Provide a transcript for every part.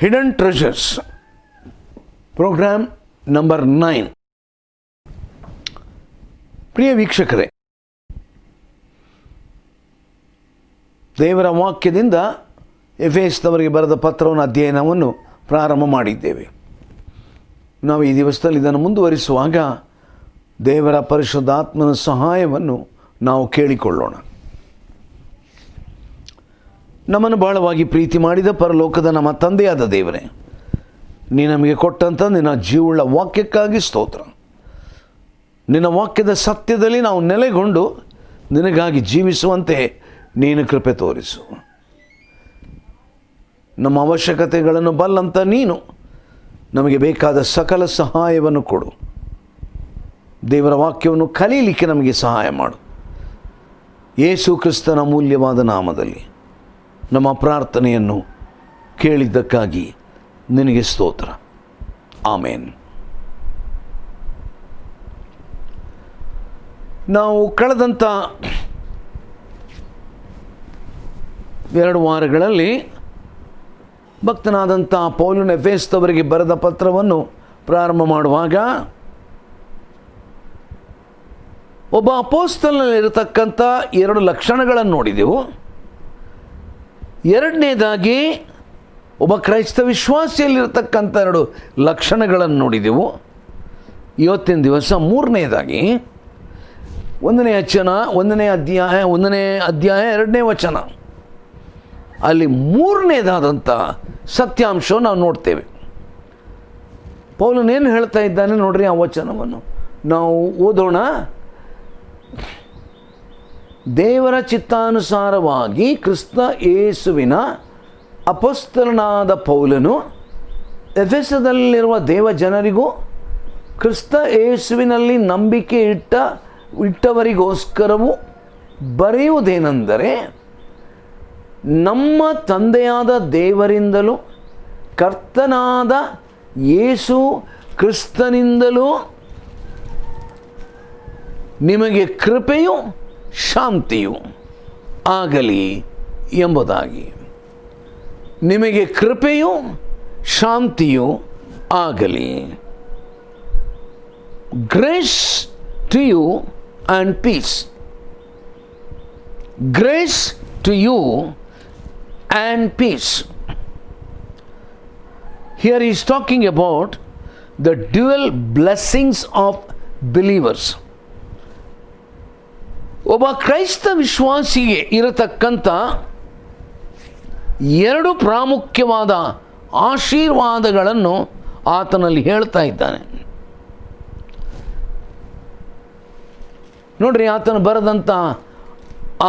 Hidden treasures programme number 9. ಪ್ರಿಯ ವೀಕ್ಷಕರೇ, ದೇವರ ವಾಕ್ಯದಿಂದ ಎಫೆಸದವರಿಗೆ ಬರೆದ ಪತ್ರವನ್ನು ಅಧ್ಯಯನವನ್ನು ಪ್ರಾರಂಭ ಮಾಡಿದ್ದೇವೆ. ನಾವು ಈ ದಿವಸದಲ್ಲಿ ಇದನ್ನು ಮುಂದುವರಿಸುವಾಗ ದೇವರ ಪರಿಶುದ್ಧಾತ್ಮನ ಸಹಾಯವನ್ನು ನಾವು ಕೇಳಿಕೊಳ್ಳೋಣ. ನಮ್ಮನ್ನು ಬಹಳವಾಗಿ ಪ್ರೀತಿ ಮಾಡಿದ ಪರಲೋಕದ ನಮ್ಮ ತಂದೆಯಾದ ದೇವರೇ, ನೀ ನಮಗೆ ಕೊಟ್ಟಂಥ ನಿನ್ನ ಜೀವವುಳ್ಳ ವಾಕ್ಯಕ್ಕಾಗಿ ಸ್ತೋತ್ರ. ನಿನ್ನ ವಾಕ್ಯದ ಸತ್ಯದಲ್ಲಿ ನಾವು ನೆಲೆಗೊಂಡು ನಿನಗಾಗಿ ಜೀವಿಸುವಂತೆ ನೀನು ಕೃಪೆ ತೋರಿಸು. ನಮ್ಮ ಅವಶ್ಯಕತೆಗಳನ್ನು ಬಲ್ಲಂತ ನೀನು ನಮಗೆ ಬೇಕಾದ ಸಕಲ ಸಹಾಯವನ್ನು ಕೊಡು. ದೇವರ ವಾಕ್ಯವನ್ನು ಕಲೀಲಿಕ್ಕೆ ನಮಗೆ ಸಹಾಯ ಮಾಡು. ಯೇಸು ಕ್ರಿಸ್ತನ ಅಮೂಲ್ಯವಾದ ನಾಮದಲ್ಲಿ ನಮ್ಮ ಪ್ರಾರ್ಥನೆಯನ್ನು ಕೇಳಿದ್ದಕ್ಕಾಗಿ ನಿನಗೆ ಸ್ತೋತ್ರ. ಆಮೇನ್. ನಾವು ಕಳೆದಂಥ 2 ವಾರಗಳಲ್ಲಿ ಭಕ್ತನಾದಂಥ ಪೌಲನು ಎಫೆಸದವರಿಗೆ ಬರೆದ ಪತ್ರವನ್ನು ಪ್ರಾರಂಭ ಮಾಡುವಾಗ ಒಬ್ಬ ಅಪೊಸ್ತಲನಲ್ಲಿರತಕ್ಕಂಥ 2 ಲಕ್ಷಣಗಳನ್ನು ನೋಡಿದೆವು. ಎರಡನೇದಾಗಿ ಒಬ್ಬ ಕ್ರೈಸ್ತ ವಿಶ್ವಾಸಿಯಲ್ಲಿರತಕ್ಕಂಥ 2 ಲಕ್ಷಣಗಳನ್ನು ನೋಡಿದೆವು. ಇವತ್ತಿನ ದಿವಸ 3ನೇದಾಗಿ 1ನೇ ಅಧ್ಯಾಯ 2ನೇ ವಚನ ಅಲ್ಲಿ 3ನೇದಾದಂಥ ಸತ್ಯಾಂಶವನ್ನು ನಾವು ನೋಡ್ತೇವೆ. ಪೌಲನೇನು ಹೇಳ್ತಾ ಇದ್ದಾನೆ ನೋಡ್ರಿ, ಆ ವಚನವನ್ನು ನಾವು ಓದೋಣ. ದೇವರ ಚಿತ್ತಾನುಸಾರವಾಗಿ ಕ್ರಿಸ್ತ ಯೇಸುವಿನ ಅಪೊಸ್ತಲನಾದ ಪೌಲನು ಎಫೆಸದಲ್ಲಿರುವ ದೇವ ಜನರಿಗೂ ಕ್ರಿಸ್ತ ಯೇಸುವಿನಲ್ಲಿ ನಂಬಿಕೆ ಇಟ್ಟವರಿಗೋಸ್ಕರವೂ ಬರೆಯುವುದೇನೆಂದರೆ, ನಮ್ಮ ತಂದೆಯಾದ ದೇವರಿಂದಲೂ ಕರ್ತನಾದ ಯೇಸು ಕ್ರಿಸ್ತನಿಂದಲೂ ನಿಮಗೆ ಕೃಪೆಯು ಶಾಂತಿಯು ಆಗಲಿ ಎಂಬುದಾಗಿ. ನಿಮಗೆ ಕೃಪೆಯು ಶಾಂತಿಯು ಆಗಲಿ. Grace to you and peace. Grace to you and peace. Here is talking about the dual blessings of believers. ಒಬ್ಬ ಕ್ರೈಸ್ತ ವಿಶ್ವಾಸಿಗೆ ಇರತಕ್ಕಂಥ 2 ಪ್ರಾಮುಖ್ಯವಾದ ಆಶೀರ್ವಾದಗಳನ್ನು ಆತನಲ್ಲಿ ಹೇಳ್ತಾ ಇದ್ದಾನೆ. ನೋಡ್ರಿ, ಆತನು ಬರೆದಂಥ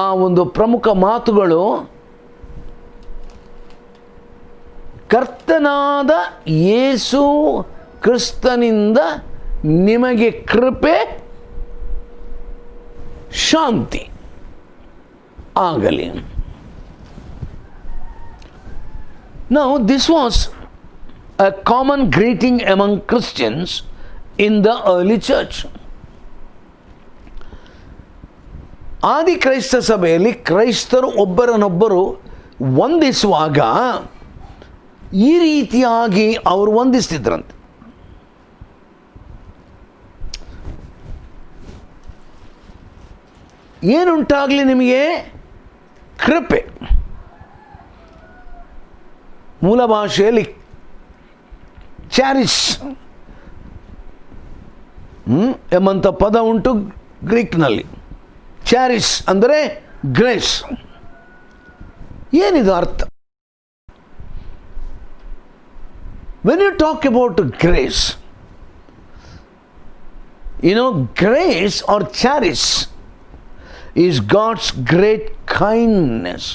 ಆ ಒಂದು ಪ್ರಮುಖ ಮಾತುಗಳು, ಕರ್ತನಾದ ಯೇಸು ಕ್ರಿಸ್ತನಿಂದ ನಿಮಗೆ ಕೃಪೆ ಶಾಂತಿ ಆಗಲಿ. Now this was a common greeting among Christians in the early church. ಆದಿ ಕ್ರೈಸ್ತ ಸಭೆಯಲ್ಲಿ ಕ್ರೈಸ್ತರು ಒಬ್ಬರನ್ನೊಬ್ಬರು ವಂದಿಸುವಾಗ ಈ ರೀತಿಯಾಗಿ ಅವರು ವಂದಿಸ್ತಿದ್ರಂತೆ. ಏನುಂಟಾಗಲಿ ನಿಮಗೆ ಕೃಪೆ. ಮೂಲ ಭಾಷೆಯಲ್ಲಿ ಚಾರಿಸ್ ಎಂಬಂಥ ಪದ ಉಂಟು ಗ್ರೀಕ್ನಲ್ಲಿ. ಚಾರಿಸ್ ಅಂದರೆ ಗ್ರೇಸ್. ಏನಿದು ಅರ್ಥ? When you talk about grace, grace or charis is God's great kindness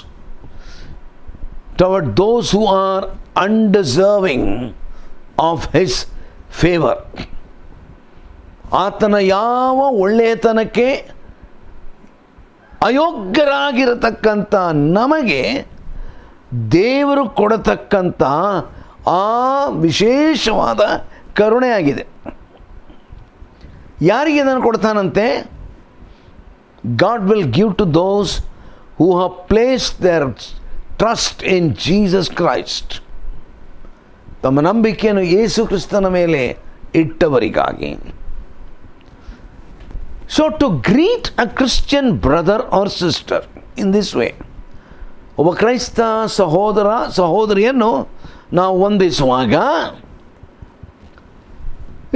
toward those who are undeserving of His favor. ಆತನ ಯಾವ ಒಳ್ಳೆಯತನಕ್ಕೆ ಅಯೋಗ್ಯರಾಗಿರತಕ್ಕಂಥ ನಮಗೆ ದೇವರು ಕೊಡತಕ್ಕಂಥ ಆ ವಿಶೇಷವಾದ ಕರುಣೆಯಾಗಿದೆ. ಯಾರಿಗೆ ಅದನ್ನು ಕೊಡ್ತಾನಂತೆ? God will give to those who have placed their trust in Jesus Christ. ತಮ್ಮ ನಂಬಿಕೆಯನ್ನು ಯೇಸು ಕ್ರಿಸ್ತನ ಮೇಲೆ ಇಟ್ಟವರಿಗಾಗಿ. So to greet a Christian brother or sister in this way, ಒಬ್ಬ ಕ್ರೈಸ್ತ ಸಹೋದರ ಸಹೋದರಿಯನ್ನು ನಾವು ವಂದಿಸುವಾಗ,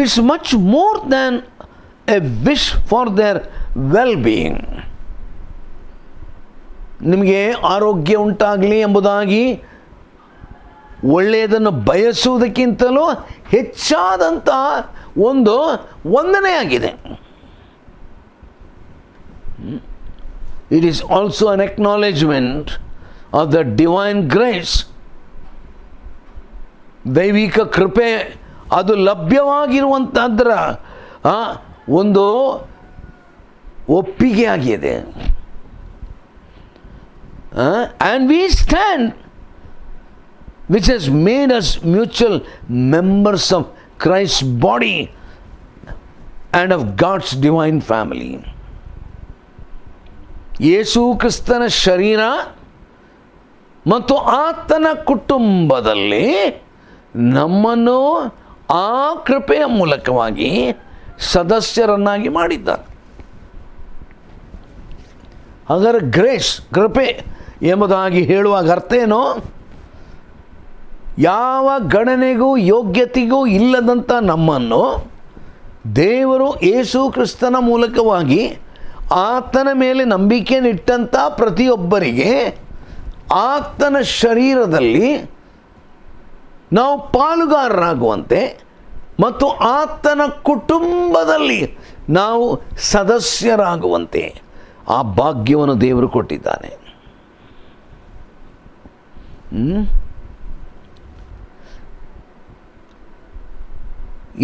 it's much more than a wish for their well being. ನಿಮಗೆ ಆರೋಗ್ಯ ಉಂಟಾಗಲಿ ಎಂಬುದಾಗಿ ಒಳ್ಳೆಯದನ್ನು ಬಯಸುವುದಕ್ಕಿಂತಲೂ ಹೆಚ್ಚಾದಂಥ ಒಂದು ವಂದನೆಯಾಗಿದೆ. It is also an acknowledgement of the divine grace. ದೈವಿಕ ಕೃಪೆ ಅದು ಲಭ್ಯವಾಗಿರುವಂಥದ್ರ ಒಂದು ಒಪ್ಪಿಗೆಯಾಗಿದೆ. And we stand which has made us mutual members of Christ's body and of God's divine family. ಯೇಸು ಕ್ರಿಸ್ತನ ಶರೀರ ಮತ್ತು ಆತನ ಕುಟುಂಬದಲ್ಲಿ ನಮ್ಮನ್ನು ಆ ಕೃಪೆಯ ಮೂಲಕವಾಗಿ ಸದಸ್ಯರನ್ನಾಗಿ ಮಾಡಿದ್ದಾನೆ. ಹಾಗಾದರೆ ಗ್ರೇಸ್, ಕೃಪೆ ಎಂಬುದಾಗಿ ಹೇಳುವಾಗ ಅರ್ಥ ಏನು? ಯಾವ ಗಣನೆಗೂ ಯೋಗ್ಯತೆಗೂ ಇಲ್ಲದಂಥ ನಮ್ಮನ್ನು ದೇವರು ಯೇಸು ಕ್ರಿಸ್ತನ ಮೂಲಕವಾಗಿ ಆತನ ಮೇಲೆ ನಂಬಿಕೆಯನ್ನಿಟ್ಟಂಥ ಪ್ರತಿಯೊಬ್ಬರಿಗೆ ಆತನ ಶರೀರದಲ್ಲಿ ನಾವು ಪಾಲುಗಾರರಾಗುವಂತೆ ಮತ್ತು ಆತನ ಕುಟುಂಬದಲ್ಲಿ ನಾವು ಸದಸ್ಯರಾಗುವಂತೆ ಆ ಭಾಗ್ಯವನ್ನು ದೇವರು ಕೊಟ್ಟಿದ್ದಾನೆ.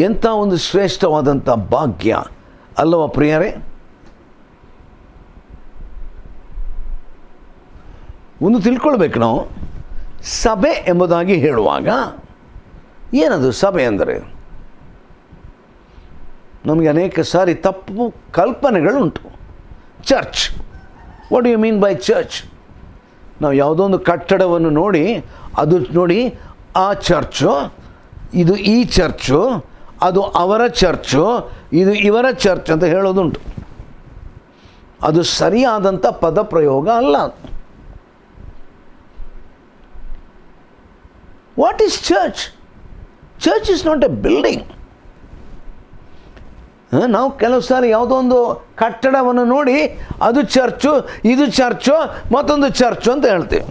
ಎಂಥ ಒಂದು ಶ್ರೇಷ್ಠವಾದಂಥ ಭಾಗ್ಯ ಅಲ್ಲವ ಪ್ರಿಯರೇ? ಒಂದು ತಿಳ್ಕೊಳ್ಬೇಕು ನಾವು, ಸಭೆ ಎಂಬುದಾಗಿ ಹೇಳುವಾಗ ಏನದು ಸಭೆ ಅಂದರೆ? ನಮಗೆ ಅನೇಕ ಸಾರಿ ತಪ್ಪು ಕಲ್ಪನೆಗಳುಂಟು. Church, what do you mean by church? ನಾವು ಯಾವುದೋ ಒಂದು ಕಟ್ಟಡವನ್ನು ನೋಡಿ ಅದು ನೋಡಿ ಆ ಚರ್ಚು, ಇದು ಈ ಚರ್ಚು, ಅದು ಅವರ ಚರ್ಚು, ಇದು ಇವರ ಚರ್ಚ್ ಅಂತ ಹೇಳೋದುಂಟು. ಅದು ಸರಿಯಾದಂಥ ಪದ ಪ್ರಯೋಗ ಅಲ್ಲ. What is church? Church is not a building. ನಾವು ಕೆಲವು ಸಾರಿ ಯಾವುದೋ ಒಂದು ಕಟ್ಟಡವನ್ನು ನೋಡಿ ಅದು ಚರ್ಚು, ಇದು ಚರ್ಚು, ಮತ್ತೊಂದು ಚರ್ಚು ಅಂತ ಹೇಳ್ತೀವಿ.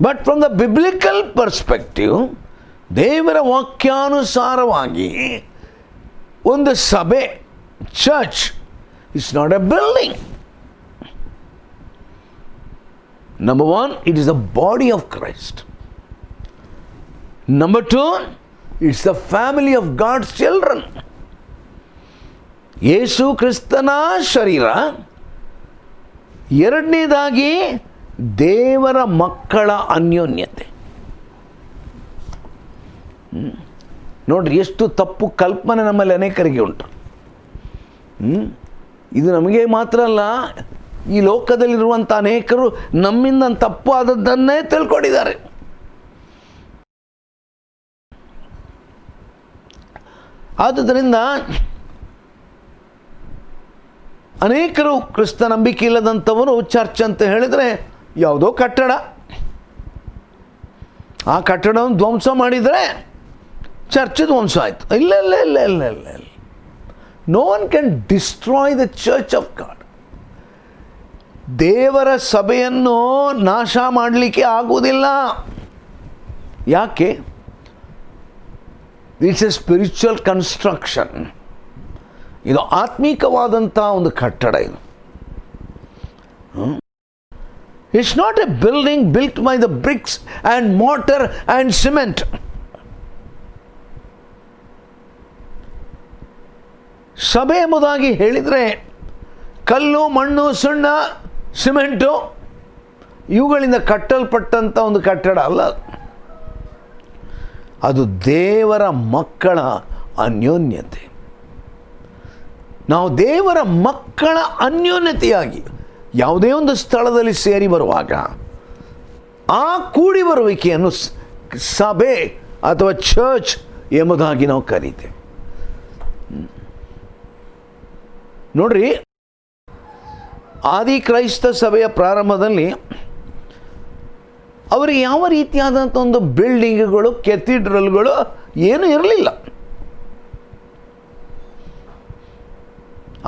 But from the biblical perspective, ದೇವರ ವಾಕ್ಯಾನುಸಾರವಾಗಿ ಒಂದು ಸಭೆ, church is not a building. Number one, it is the body of Christ. Number two, it's the family of God's children. ಯೇಸು ಕ್ರಿಸ್ತನ ಶರೀರ. ಎರಡನೇದಾಗಿ ದೇವರ ಮಕ್ಕಳ ಅನ್ಯೋನ್ಯತೆ. ನೋಡ್ರಿ, ಎಷ್ಟು ತಪ್ಪು ಕಲ್ಪನೆ ನಮ್ಮಲ್ಲಿ ಅನೇಕರಿಗೆ ಉಂಟು. ಇದು ನಮಗೆ ಮಾತ್ರ ಅಲ್ಲ, ಈ ಲೋಕದಲ್ಲಿರುವಂಥ ಅನೇಕರು ನಮ್ಮಿಂದ ತಪ್ಪು ಆದದ್ದನ್ನೇ ತಿಳ್ಕೊಂಡಿದ್ದಾರೆ. ಆದುದರಿಂದ ಅನೇಕರು ಕ್ರಿಸ್ತ ನಂಬಿಕೆ ಇಲ್ಲದಂಥವರು ಚರ್ಚ್ ಅಂತ ಹೇಳಿದರೆ ಯಾವುದೋ ಕಟ್ಟಡ, ಆ ಕಟ್ಟಡವನ್ನು ಧ್ವಂಸ ಮಾಡಿದರೆ ಚರ್ಚ್ ಧ್ವಂಸ ಆಯಿತು. ಇಲ್ಲ ಇಲ್ಲ ಇಲ್ಲ ಇಲ್ಲ ಇಲ್ಲ ಇಲ್ಲ no one can destroy the church of God. ದೇವರ ಸಭೆಯನ್ನು ನಾಶ ಮಾಡಲಿಕ್ಕೆ ಆಗುವುದಿಲ್ಲ. ಯಾಕೆ? It's a spiritual construction. ಇದು ಆತ್ಮೀಕವಾದಂಥ ಒಂದು ಕಟ್ಟಡ. ಇದು it's not a building built by the bricks and mortar and cement. ಸಭೆ ಎಂಬುದಾಗಿ ಹೇಳಿದರೆ ಕಲ್ಲು, ಮಣ್ಣು, ಸುಣ್ಣ, ಸಿಮೆಂಟು ಇವುಗಳಿಂದ ಕಟ್ಟಲ್ಪಟ್ಟಂಥ ಒಂದು ಕಟ್ಟಡ ಅಲ್ಲ. ಅದು ದೇವರ ಮಕ್ಕಳ ಅನ್ಯೋನ್ಯತೆ. ನಾವು ದೇವರ ಮಕ್ಕಳ ಅನ್ಯೋನ್ಯತೆಯಾಗಿ ಯಾವುದೇ ಒಂದು ಸ್ಥಳದಲ್ಲಿ ಸೇರಿ ಬರುವಾಗ ಆ ಕೂಡಿ ಬರುವಿಕೆಯನ್ನು ಸಭೆ ಅಥವಾ ಚರ್ಚ್ ಎಂಬುದಾಗಿ ನಾವು ಕರೀತೇವೆ. ನೋಡ್ರಿ, ಆದಿ ಕ್ರೈಸ್ತ ಸಭೆಯ ಪ್ರಾರಂಭದಲ್ಲಿ ಅವರಿಗೆ ಯಾವ ರೀತಿಯಾದಂಥ ಒಂದು ಬಿಲ್ಡಿಂಗ್ಗಳು, ಕೆಥಿಡ್ರಲ್ಗಳು ಏನೂ ಇರಲಿಲ್ಲ.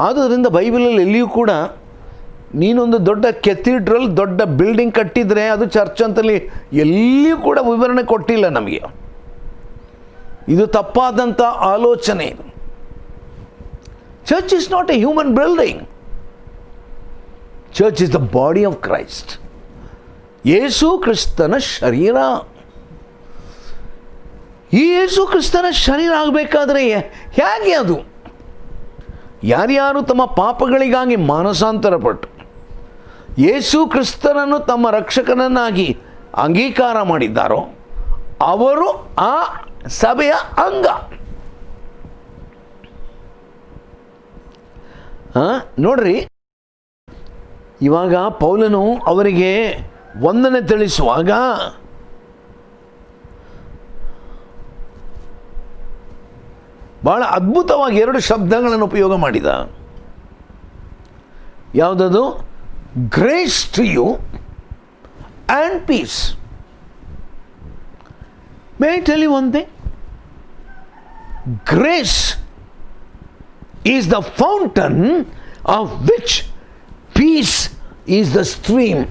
ಆದ್ದರಿಂದ ಬೈಬಲಲ್ಲಿ ಎಲ್ಲಿಯೂ ಕೂಡ ನೀನೊಂದು ದೊಡ್ಡ ಕೆಥಿಡ್ರಲ್, ದೊಡ್ಡ ಬಿಲ್ಡಿಂಗ್ ಕಟ್ಟಿದರೆ ಅದು ಚರ್ಚ್ ಅಂತಲ್ಲಿ ಎಲ್ಲಿಯೂ ಕೂಡ ವಿವರಣೆ ಕೊಟ್ಟಿಲ್ಲ ನಮಗೆ. ಇದು ತಪ್ಪಾದಂಥ ಆಲೋಚನೆ. ಇದು church is not a human building. Church is the body of Christ. ಯೇಸು ಕ್ರಿಸ್ತನ ಶರೀರ. ಈ ಯೇಸು ಕ್ರಿಸ್ತನ ಶರೀರ ಆಗಬೇಕಾದ್ರೆ ಹೇಗೆ ಅದು? ಯಾರ್ಯಾರು ತಮ್ಮ ಪಾಪಗಳಿಗಾಗಿ ಮಾನಸಾಂತರಪಟ್ಟು ಯೇಸು ಕ್ರಿಸ್ತನನ್ನು ತಮ್ಮ ರಕ್ಷಕನನ್ನಾಗಿ ಅಂಗೀಕಾರ ಮಾಡಿದ್ದಾರೋ ಅವರು ಆ ಸಭೆಯ ಅಂಗ. ನೋಡ್ರಿ, ಇವಾಗ ಪೌಲನು ಅವರಿಗೆ ವಂದನೆ ತಿಳಿಸುವಾಗ ಬಹಳ ಅದ್ಭುತವಾಗಿ 2 ಶಬ್ದಗಳನ್ನು ಉಪಯೋಗ ಮಾಡಿದ. ಯಾವುದದು? Grace to you and peace. May I tell you one thing? Grace is the fountain of which peace is the stream.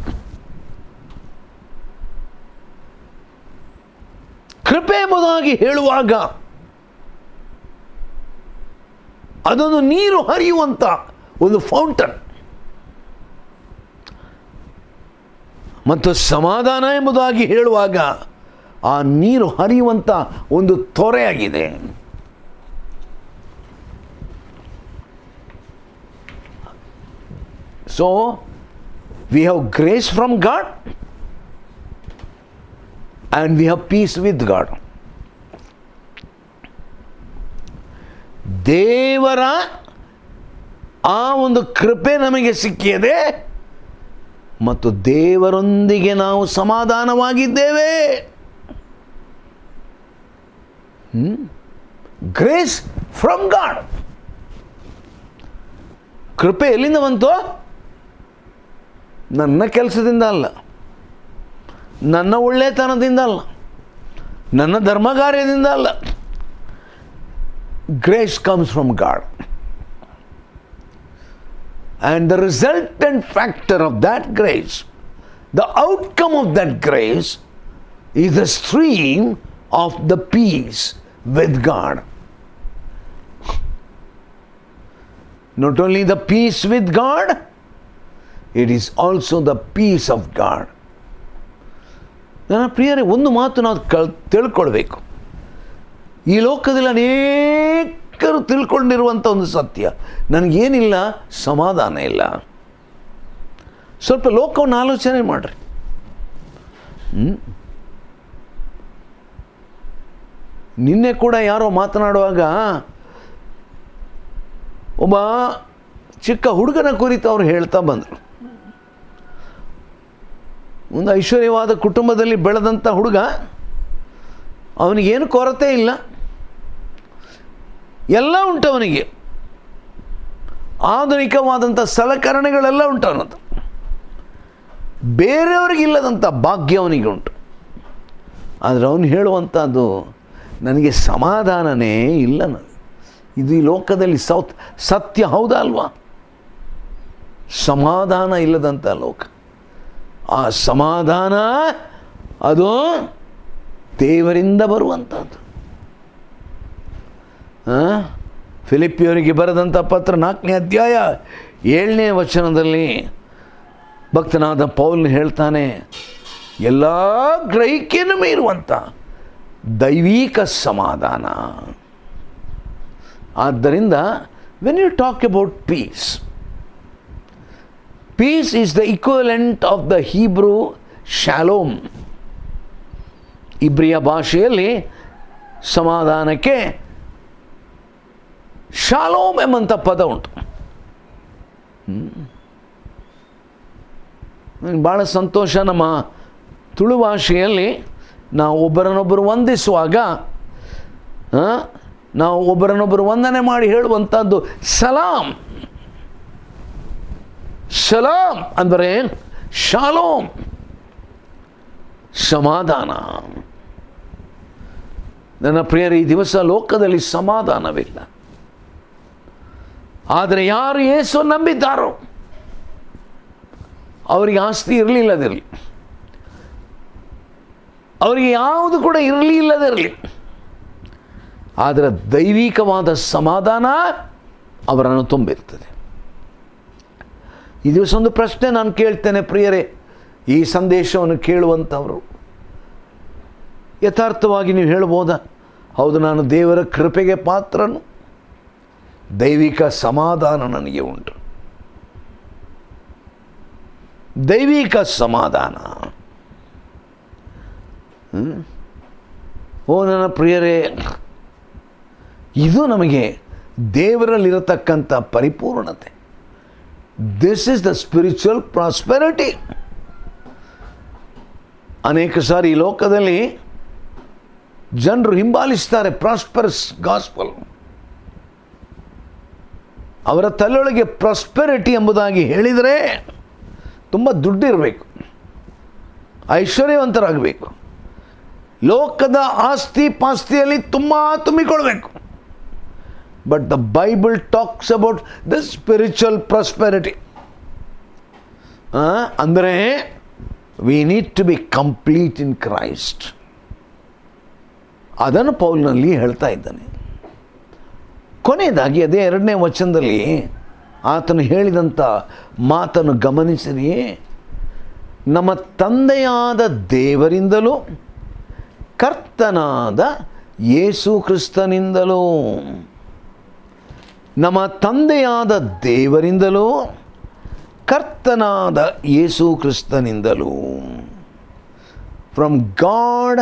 ಕೃಪೆ ಎಂಬುದಾಗಿ ಹೇಳುವಾಗ ಅದೊಂದು ನೀರು ಹರಿಯುವಂಥ ಒಂದು ಫೌಂಟನ್. ಮತ್ತು ಸಮಾಧಾನ ಎಂಬುದಾಗಿ ಹೇಳುವಾಗ ಆ ನೀರು ಹರಿಯುವಂಥ ಒಂದು ತೊರೆಯಾಗಿದೆ. So we have grace from God and we have peace with God. ದೇವರ ಆ ಒಂದು ಕೃಪೆ ನಮಗೆ ಸಿಕ್ಕಿದೆ ಮತ್ತು ದೇವರೊಂದಿಗೆ ನಾವು ಸಮಾಧಾನವಾಗಿದ್ದೇವೆ. Grace from god. ಕೃಪೆ ಎಲ್ಲಿಂದ ಬಂತು? ನನ್ನ ಕೆಲಸದಿಂದ ಅಲ್ಲ, ನನ್ನ ಒಳ್ಳೆತನದಿಂದ ಅಲ್ಲ, ನನ್ನ ಧರ್ಮಕಾರ್ಯದಿಂದ ಅಲ್ಲ. Grace comes from God. And the resultant factor of that grace, the outcome of that grace, is the stream of the peace with God. Not only the peace with God, it is also the peace of God. ನನ್ನ ಪ್ರಿಯರೇ, ಒಂದು ಮಾತು ನಾವು ತಿಳ್ಕೊಳ್ಬೇಕು. ಈ ಲೋಕದಲ್ಲಿ ಅನೇಕರು ತಿಳ್ಕೊಂಡಿರುವಂಥ ಒಂದು ಸತ್ಯ, ನನಗೇನಿಲ್ಲ, ಸಮಾಧಾನ ಇಲ್ಲ. ಸ್ವಲ್ಪ ಲೋಕವನ್ನು ಆಲೋಚನೆ ಮಾಡಿರಿ. ನಿನ್ನೆ ಕೂಡ ಯಾರೋ ಮಾತನಾಡುವಾಗ ಒಬ್ಬ ಚಿಕ್ಕ ಹುಡುಗನ ಕುರಿತು ಅವರು ಹೇಳ್ತಾ ಬಂದರು. ಒಂದು ಐಶ್ವರ್ಯವಾದ ಕುಟುಂಬದಲ್ಲಿ ಬೆಳೆದಂಥ ಹುಡುಗ, ಅವನಿಗೇನು ಕೊರತೆ ಇಲ್ಲ, ಎಲ್ಲ ಉಂಟು ಅವನಿಗೆ, ಆಧುನಿಕವಾದಂಥ ಸಲಕರಣೆಗಳೆಲ್ಲ ಉಂಟು ಅವನದು. ಬೇರೆಯವರಿಗಿಲ್ಲದಂಥ ಭಾಗ್ಯ ಅವನಿಗೆ ಉಂಟು. ಆದರೆ ಅವನು ಹೇಳುವಂಥದ್ದು, ನನಗೆ ಸಮಾಧಾನನೇ ಇಲ್ಲ. ಇದು ಈ ಲೋಕದಲ್ಲಿ ಸತ್ಯ ಹೌದಾ ಅಲ್ವಾ? ಸಮಾಧಾನ ಇಲ್ಲದಂಥ ಲೋಕ. ಆ ಸಮಾಧಾನ ಅದು ದೇವರಿಂದ ಬರುವಂಥದ್ದು. ಫಿಲಿಪ್ಪಿಯವರಿಗೆ ಬರೆದಂಥ ಪತ್ರ 4ನೇ ಅಧ್ಯಾಯ 7ನೇ ವಚನದಲ್ಲಿ ಭಕ್ತನಾದ ಪೌಲ್ ಹೇಳ್ತಾನೆ, ಎಲ್ಲ ಗ್ರಹಿಕೆಯನ್ನು ಮೀರುವಂಥ ದೈವಿಕ ಸಮಾಧಾನ. ಆದ್ದರಿಂದ when you talk about peace, peace is the equivalent of the Hebrew shalom. ಇಬ್ರಿಯ ಭಾಷೆಯಲ್ಲಿ ಸಮಾಧಾನಕ್ಕೆ ಶಾಲೋಮ್ ಎಂಬಂಥ ಪದ ಉಂಟು. ಭಾಳ ಸಂತೋಷ, ನಮ್ಮ ತುಳು ಭಾಷೆಯಲ್ಲಿ ನಾವು ಒಬ್ಬರನ್ನೊಬ್ಬರು ವಂದಿಸುವಾಗ ನಾವು ಒಬ್ಬರನ್ನೊಬ್ಬರು ವಂದನೆ ಮಾಡಿ ಹೇಳುವಂಥದ್ದು ಸಲಾಂ. ಸಲಾಂ ಅಂದರೆ ಶಾಲೋಮ್, ಸಮಾಧಾನ. ನನ್ನ ಪ್ರಿಯರೇ, ಈ ದಿವಸ ಲೋಕದಲ್ಲಿ ಸಮಾಧಾನವಿಲ್ಲ. ಆದರೆ ಯಾರು ಯೇಸು ನಂಬಿದ್ದಾರೋ ಅವರಿಗೆ ಆಸ್ತಿ ಇರಲಿ ಇಲ್ಲದಿರಲಿ, ಅವರಿಗೆ ಯಾವುದು ಕೂಡ ಇರಲಿ ಇಲ್ಲದಿರಲಿ, ಆದರೆ ದೈವಿಕವಾದ ಸಮಾಧಾನ ಅವರನ್ನು ತುಂಬಿರ್ತದೆ. ಈ ದಿವಸ ಒಂದು ಪ್ರಶ್ನೆ ನಾನು ಕೇಳ್ತೇನೆ ಪ್ರಿಯರೇ, ಈ ಸಂದೇಶವನ್ನು ಕೇಳುವಂಥವರು ಯಥಾರ್ಥವಾಗಿ ನೀವು ಹೇಳ್ಬೋದಾ? ಹೌದು, ನಾನು ದೇವರ ಕೃಪೆಗೆ ಪಾತ್ರನು, ದೈವಿಕ ಸಮಾಧಾನ ನನಗೆ ಉಂಟು. ದೈವಿಕ ಸಮಾಧಾನ. ಓ ನನ್ನ ಪ್ರಿಯರೇ, ಇದು ನಮಗೆ ದೇವರಲ್ಲಿರತಕ್ಕಂಥ ಪರಿಪೂರ್ಣತೆ. This is the spiritual prosperity. ಅನೇಕ ಸಾರಿ ಈ ಲೋಕದಲ್ಲಿ ಜನರು ಹಿಂಬಾಲಿಸ್ತಾರೆ ಪ್ರಾಸ್ಪರಸ್ ಗಾಸ್ಪಲ್. ಅವರ ತಲೆಯೊಳಗೆ ಪ್ರಾಸ್ಪೆರಿಟಿ ಎಂಬುದಾಗಿ ಹೇಳಿದರೆ ತುಂಬ ದುಡ್ಡಿರಬೇಕು, ಐಶ್ವರ್ಯವಂತರಾಗಬೇಕು, ಲೋಕದ ಆಸ್ತಿ ಪಾಸ್ತಿಯಲ್ಲಿ ತುಂಬ ತುಂಬಿಕೊಳ್ಬೇಕು. But the Bible talks about the spiritual prosperity. ಅಂದರೆ we need to be complete in Christ. ಅದನ್ನು ಪೌಲನಲ್ಲಿ ಹೇಳ್ತಾ ಇದ್ದಾನೆ. ಕೊನೆಯದಾಗಿ ಅದೇ 2ನೇ ವಚನದಲ್ಲಿ ಆತನು ಹೇಳಿದಂಥ ಮಾತನ್ನು ಗಮನಿಸಿರಿ. ನಮ್ಮ ತಂದೆಯಾದ ದೇವರಿಂದಲೂ ಕರ್ತನಾದ ಯೇಸು ಕ್ರಿಸ್ತನಿಂದಲೂ, ನಮ್ಮ ತಂದೆಯಾದ ದೇವರಿಂದಲೂ ಕರ್ತನಾದ ಯೇಸು ಕ್ರಿಸ್ತನಿಂದಲೂ. From God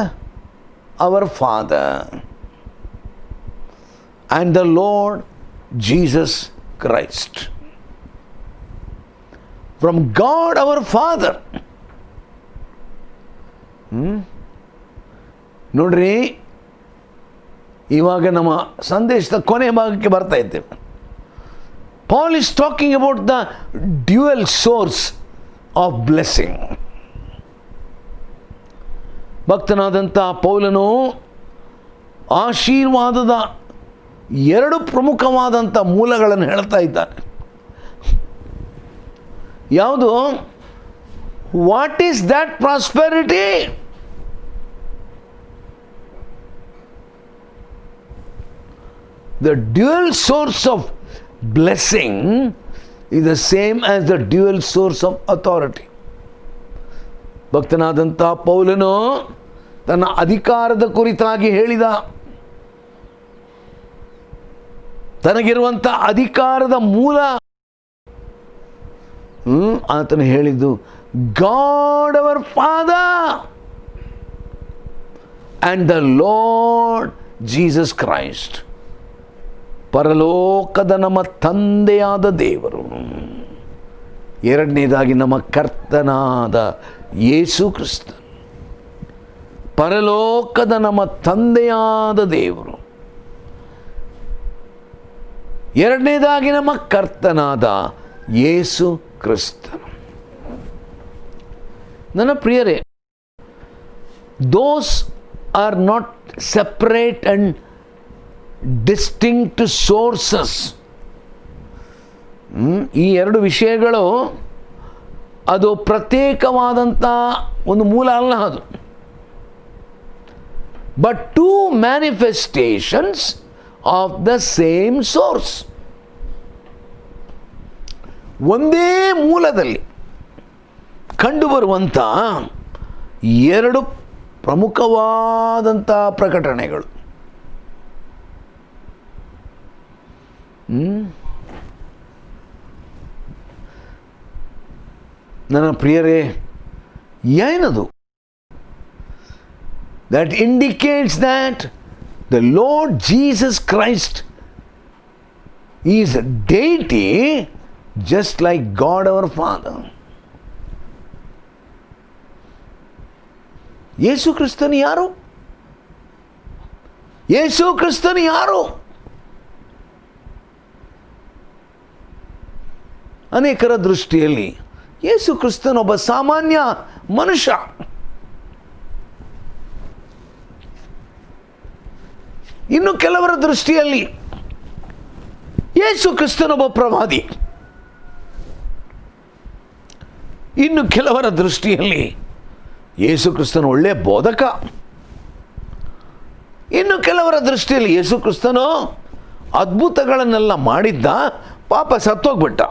our Father and the Lord Jesus Christ. From God our Father. ನೋಡ್ರಿ, ಇವಾಗ ನಮ್ಮ ಸಂದೇಶದ ಕೊನೆ ಭಾಗಕ್ಕೆ ಬರ್ತಾ ಇದ್ದೇವೆ. Paul is talking about the dual source of blessing. ಭಕ್ತನಾದಂಥ ಪೌಲನು ಆಶೀರ್ವಾದದ 2 ಪ್ರಮುಖವಾದಂಥ ಮೂಲಗಳನ್ನು ಹೇಳ್ತಾ ಇದ್ದಾನೆ. ಯಾವುದು? What is that prosperity? The dual source of blessing is the same as the dual source of authority. ಭಕ್ತನಾದಂಥ ಪೌಲನು ತನ್ನ ಅಧಿಕಾರದ ಕುರಿತಾಗಿ ಹೇಳಿದ, ತನಗಿರುವಂಥ ಅಧಿಕಾರದ ಮೂಲ ಆತನು ಹೇಳಿದ್ದು god our father and the lord Jesus Christ. ಪರಲೋಕದ ನಮ್ಮ ತಂದೆಯಾದ ದೇವರು, 2ನೇದಾಗಿ ನಮ್ಮ ಕರ್ತನಾದ ಯೇಸು ಕ್ರಿಸ್ತ. ಪರಲೋಕದ ನಮ್ಮ ತಂದೆಯಾದ ದೇವರು, 2ನೇದಾಗಿ ನಮ್ಮ ಕರ್ತನಾದ ಯೇಸು ಕ್ರಿಸ್ತನು. ನನ್ನ ಪ್ರಿಯರೇ, those are not separate and distinct sources. ಈ 2 ವಿಷಯಗಳು ಅದು ಪ್ರತ್ಯೇಕವಾದಂಥ ಒಂದು ಮೂಲ ಅಲ್ಲ ಅದು. But 2 manifestations of the same source. ಒಂದೇ ಮೂಲದಲ್ಲಿ ಕಂಡುಬರುವಂಥ 2 ಪ್ರಮುಖವಾದಂಥ ಪ್ರಕಟಣೆಗಳು. ನನ್ನ ಪ್ರಿಯರೇ, ಏನದು? That indicates that the Lord Jesus Christ is a deity just like God our Father. ಯೇಸು ಕ್ರಿಸ್ತನು ಯಾರು? ಯೇಸು ಕ್ರಿಸ್ತನು ಯಾರು? ಅನೇಕರ ದೃಷ್ಟಿಯಲ್ಲಿ ಯೇಸು ಕ್ರಿಸ್ತನೊಬ್ಬ ಸಾಮಾನ್ಯ ಮನುಷ್ಯ. ಇನ್ನು ಕೆಲವರ ದೃಷ್ಟಿಯಲ್ಲಿ ಯೇಸು ಕ್ರಿಸ್ತನೊಬ್ಬ ಪ್ರವಾದಿ. ಇನ್ನು ಕೆಲವರ ದೃಷ್ಟಿಯಲ್ಲಿ ಯೇಸು ಕ್ರಿಸ್ತನು ಒಳ್ಳೆ ಬೋಧಕ. ಇನ್ನು ಕೆಲವರ ದೃಷ್ಟಿಯಲ್ಲಿ ಯೇಸು ಕ್ರಿಸ್ತನು ಅದ್ಭುತಗಳನ್ನೆಲ್ಲ ಮಾಡಿದ್ದ, ಪಾಪ ಸತ್ತೋಗ್ಬಿಟ್ಟ.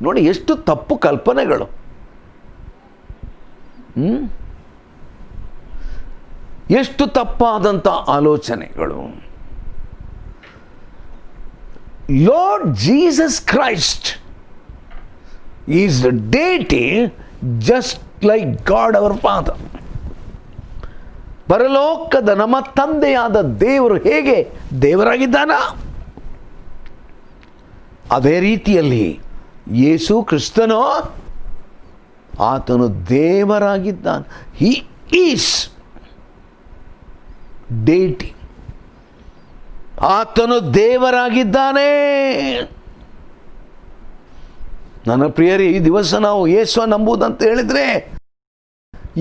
ನೋಡಿ ಎಷ್ಟು ತಪ್ಪು ಕಲ್ಪನೆಗಳು. ಎಷ್ಟು ತಪ್ಪಾದಂಥ ಆಲೋಚನೆಗಳು. Lord Jesus Christ is the deity just like God our Father. ಪರಲೋಕದ ನಮ್ಮ ತಂದೆಯಾದ ದೇವರು ಹೇಗೆ ದೇವರಾಗಿದ್ದಾನ, ಅದೇ ರೀತಿಯಲ್ಲಿ ಯೇಸು ಕ್ರಿಸ್ತನು ಆತನು ದೇವರಾಗಿದ್ದಾನೆ. He is ಡೇಟಿ. ಆತನು ದೇವರಾಗಿದ್ದಾನೆ. ನನ್ನ ಪ್ರಿಯರೇ, ಈ ದಿವಸ ನಾವು ಯೇಸು ನಂಬುವುದಂತ ಹೇಳಿದರೆ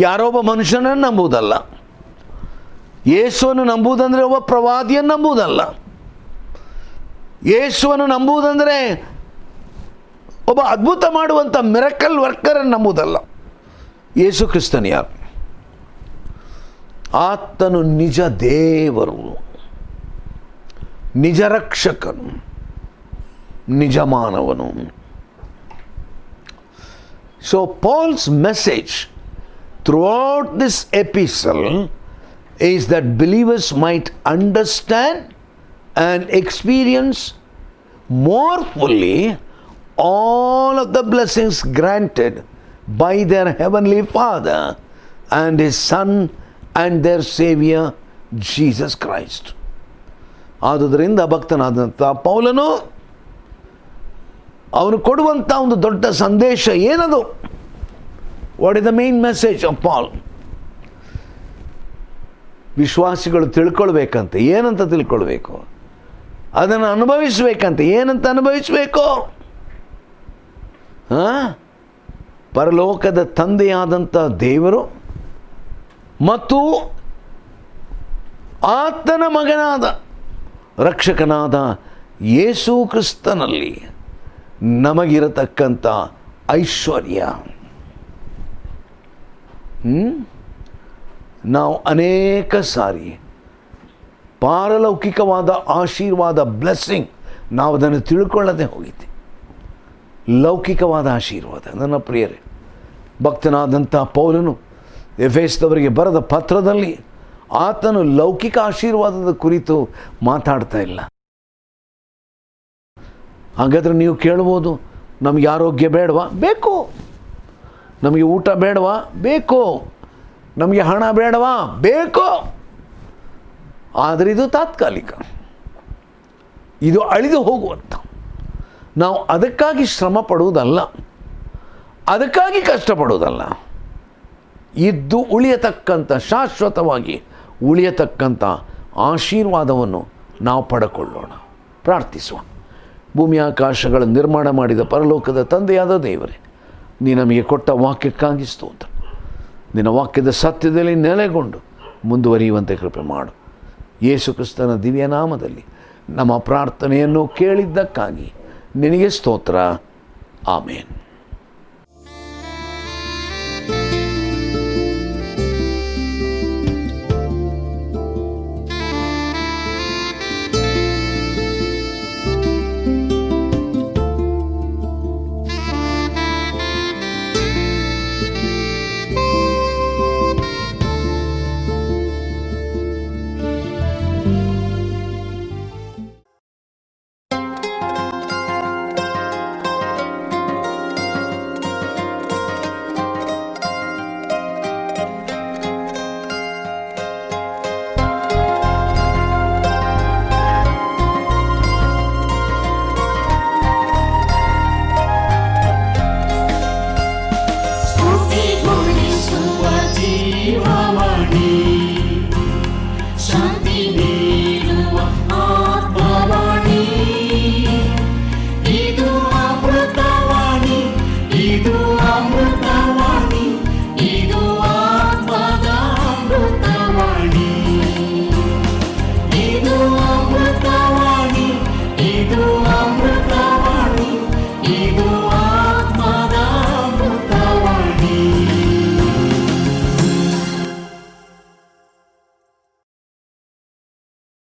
ಯಾರೊಬ್ಬ ಮನುಷ್ಯನನ್ನು ನಂಬುವುದಲ್ಲ. ಯೇಸುವನ್ನು ನಂಬುವುದಂದರೆ ಒಬ್ಬ ಪ್ರವಾದಿಯನ್ನು ನಂಬುವುದಲ್ಲ. ಯೇಸುವನ್ನು ನಂಬುವುದಂದರೆ ಒಬ್ಬ ಅದ್ಭುತ ಮಾಡುವಂಥ ಮಿರಕಲ್ ವರ್ಕರನ್ನು ನಂಬುವುದಲ್ಲ. ಯೇಸು ಕ್ರಿಸ್ತನು ಯಾರು? ಆತನು ನಿಜ ದೇವರು, ನಿಜ ರಕ್ಷಕನು, ನಿಜ ಮಾನವನು. So Paul's message throughout this epistle is that believers might understand and experience more fully all of the blessings granted by their heavenly Father and His Son and their Savior Jesus Christ. ಆದುದರಿಂದ ಭಕ್ತನಾದಂಥ ಪೌಲನು ಅವನು ಕೊಡುವಂಥ ಒಂದು ದೊಡ್ಡ ಸಂದೇಶ ಏನದು? What is the main message of Paul? ವಿಶ್ವಾಸಿಗಳು ತಿಳ್ಕೊಳ್ಬೇಕಂತೆ. ಏನಂತ ತಿಳ್ಕೊಳ್ಬೇಕು? ಅದನ್ನು ಅನುಭವಿಸ್ಬೇಕಂತೆ. ಏನಂತ ಅನುಭವಿಸಬೇಕು? ಪರಲೋಕದ ತಂದೆಯಾದಂಥ ದೇವರು ಮತ್ತು ಆತನ ಮಗನಾದ ರಕ್ಷಕನಾದ ಯೇಸು ಕ್ರಿಸ್ತನಲ್ಲಿ ನಮಗಿರತಕ್ಕಂಥ ಐಶ್ವರ್ಯ. ನಾವು ಅನೇಕ ಸಾರಿ ಪಾರಲೌಕಿಕವಾದ ಆಶೀರ್ವಾದ, ಬ್ಲೆಸ್ಸಿಂಗ್, ನಾವು ಅದನ್ನು ತಿಳ್ಕೊಳ್ಳದೆ ಹೋಗಿದ್ದೆ. ಲೌಕಿಕವಾದ ಆಶೀರ್ವಾದ. ನನ್ನ ಪ್ರಿಯರೇ, ಭಕ್ತನಾದಂಥ ಪೌಲನು ಎಫೆಸದವರಿಗೆ ಬರೆದ ಪತ್ರದಲ್ಲಿ ಆತನು ಲೌಕಿಕ ಆಶೀರ್ವಾದದ ಕುರಿತು ಮಾತಾಡ್ತಾ ಇಲ್ಲ. ಹಾಗಾದರೆ ನೀವು ಕೇಳ್ಬೋದು, ನಮಗೆ ಆರೋಗ್ಯ ಬೇಡವಾ? ಬೇಕು. ನಮಗೆ ಊಟ ಬೇಡವಾ? ಬೇಕು. ನಮಗೆ ಹಣ ಬೇಡವಾ? ಬೇಕು. ಆದರೆ ಇದು ತಾತ್ಕಾಲಿಕ, ಇದು ಅಳಿದು ಹೋಗುವಂಥ. ನಾವು ಅದಕ್ಕಾಗಿ ಶ್ರಮ ಪಡುವುದಲ್ಲ, ಅದಕ್ಕಾಗಿ ಕಷ್ಟಪಡುವುದಲ್ಲ. ಇದ್ದು ಉಳಿಯತಕ್ಕಂಥ, ಶಾಶ್ವತವಾಗಿ ಉಳಿಯತಕ್ಕಂಥ ಆಶೀರ್ವಾದವನ್ನು ನಾವು ಪಡೆಕೊಳ್ಳೋಣ. ಪ್ರಾರ್ಥಿಸುವ. ಭೂಮಿ ಆಕಾಶಗಳ ನಿರ್ಮಾಣ ಮಾಡಿದ ಪರಲೋಕದ ತಂದೆಯಾದ ದೇವರೇ, ನೀ ನಮಗೆ ಕೊಟ್ಟ ವಾಕ್ಯಕ್ಕಾಗಿ ಸ್ತೋತ್ರ. ನಿನ್ನ ವಾಕ್ಯದ ಸತ್ಯದಲ್ಲಿ ನೆಲೆಗೊಂಡು ಮುಂದುವರಿಯುವಂತೆ ಕೃಪೆ ಮಾಡು. ಯೇಸು ಕ್ರಿಸ್ತನ ದಿವ್ಯ ನಾಮದಲ್ಲಿ ನಮ್ಮ ಪ್ರಾರ್ಥನೆಯನ್ನು ಕೇಳಿದ್ದಕ್ಕಾಗಿ ನಿನಗೆ ಸ್ತೋತ್ರ. ಆಮೇನ್.